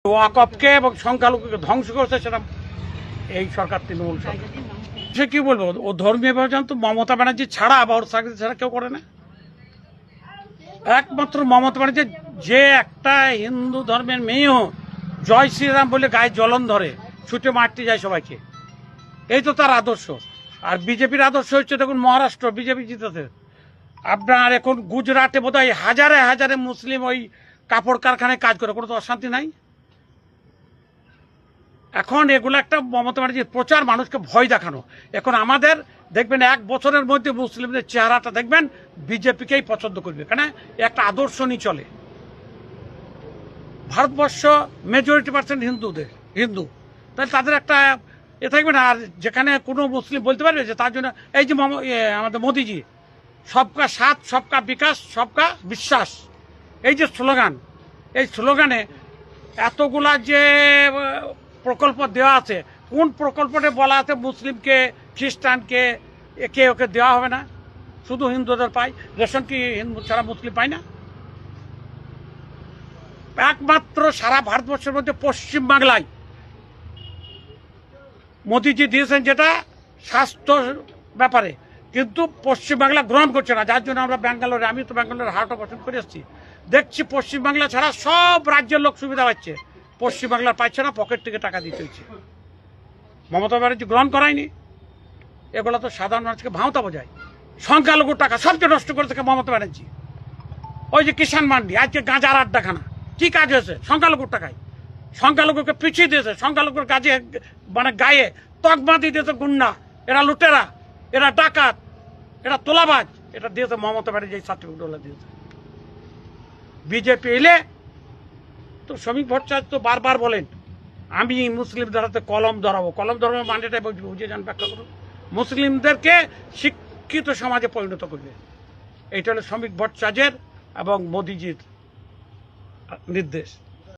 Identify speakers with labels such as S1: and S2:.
S1: ওয়াকফকে এবং সংখ্যালঘুকে ধ্বংস করছে সেটা এই সরকার, তৃণমূল সরকার। সে কি বলবো, ও ধর্মীয় বিভাজন তো মমতা ব্যানার্জি ছাড়া বা ওর চাকরি ছাড়া কেউ করে না। একমাত্র মমতা ব্যানার্জি, যে একটা হিন্দু ধর্মের মেয়েও জয় শ্রীরাম বলে গায়ে জ্বলন ধরে, ছুটে মারতে যায় সবাইকে, এই তো তার আদর্শ। আর বিজেপির আদর্শ হচ্ছে, দেখুন মহারাষ্ট্র বিজেপি জিতেছে, আপনার এখন গুজরাটে বোধহয় হাজারে হাজারে মুসলিম ওই কাপড় কারখানায় কাজ করে, কোনো তো অশান্তি নাই। এখন এগুলো একটা মমতা ব্যানার্জির প্রচার, মানুষকে ভয় দেখানো। এখন আমাদের দেখবেন 1 বছরের মধ্যে মুসলিমদের চেহারাটা দেখবেন বিজেপিকেই পছন্দ করবে, কেন একটা আদর্শ নিয়ে চলে। ভারতবর্ষ মেজরিটি পার্সেন্ট হিন্দু, তাহলে তাদের একটা এ থাকবে না। আর যেখানে কোনো মুসলিম বলতে পারবে যে তার জন্য এই যে আমাদের মোদিজি সবকা সাথ, সবকা বিকাশ, সবকা বিশ্বাস, এই যে স্লোগান, এই স্লোগানে এতগুলা যে প্রকল্প দেওয়া আছে, কোন প্রকল্পটা বলা আছে মুসলিমকে, খ্রিস্টানকে, একে ওকে দেওয়া হবে না, শুধু হিন্দুদের পায়? রেশন কি হিন্দু ছাড়া মুসলিম পায় না? একমাত্র সারা ভারতবর্ষের মধ্যে পশ্চিমবাংলায় মোদিজি দিয়েছেন যেটা স্বাস্থ্য ব্যাপারে, কিন্তু পশ্চিমবাংলা গ্রহণ করছে না। যার জন্য আমরা ব্যাঙ্গালোরে, আমি তো ব্যাঙ্গালোরে হার্ট অপারেশন করে এসেছি, দেখছি পশ্চিমবাংলা ছাড়া সব রাজ্যের লোক সুবিধা পাচ্ছে, পশ্চিমবাংলার পাচ্ছে না, পকেট থেকে টাকা দিতে হচ্ছে। মমতা ব্যানার্জি গ্রহণ করায়নি। এগুলো তো সাধারণ মানুষকে ভাঁওতা বোঝায়। সংখ্যালঘুর টাকা সবচেয়ে নষ্ট করে থাকে মমতা ব্যানার্জি। ওই যে কিষাণ মান্ডি, আজকে গাঁজার আড্ডাখানা, কি কাজ হয়েছে? সংখ্যালঘুর টাকায় সংখ্যালঘুকে পিছিয়ে দিয়েছে, সংখ্যালঘুর কাজে মানে গায়ে তকমা দিয়ে দিয়েছে, গুন্ডা, এরা লুটেরা, এরা ডাকাত, এরা তোলাবাজ, এটা দিয়েছে মমতা ব্যানার্জি, এই সার্টিফিকেটগুলো দিয়েছে। বিজেপি এলে তো শ্রমিক ভট্টাচার্য তো বারবার বলেন, আমি মুসলিমদের হাতে কলম ধরাবো। কলম ধরাবো মানেটা বুঝে যান, ব্যাখ্যা করুন। মুসলিমদেরকে শিক্ষিত সমাজে পরিণত করবে, এইটা হলো শ্রমিক ভট্টাচার্যের এবং মোদিজির নির্দেশ।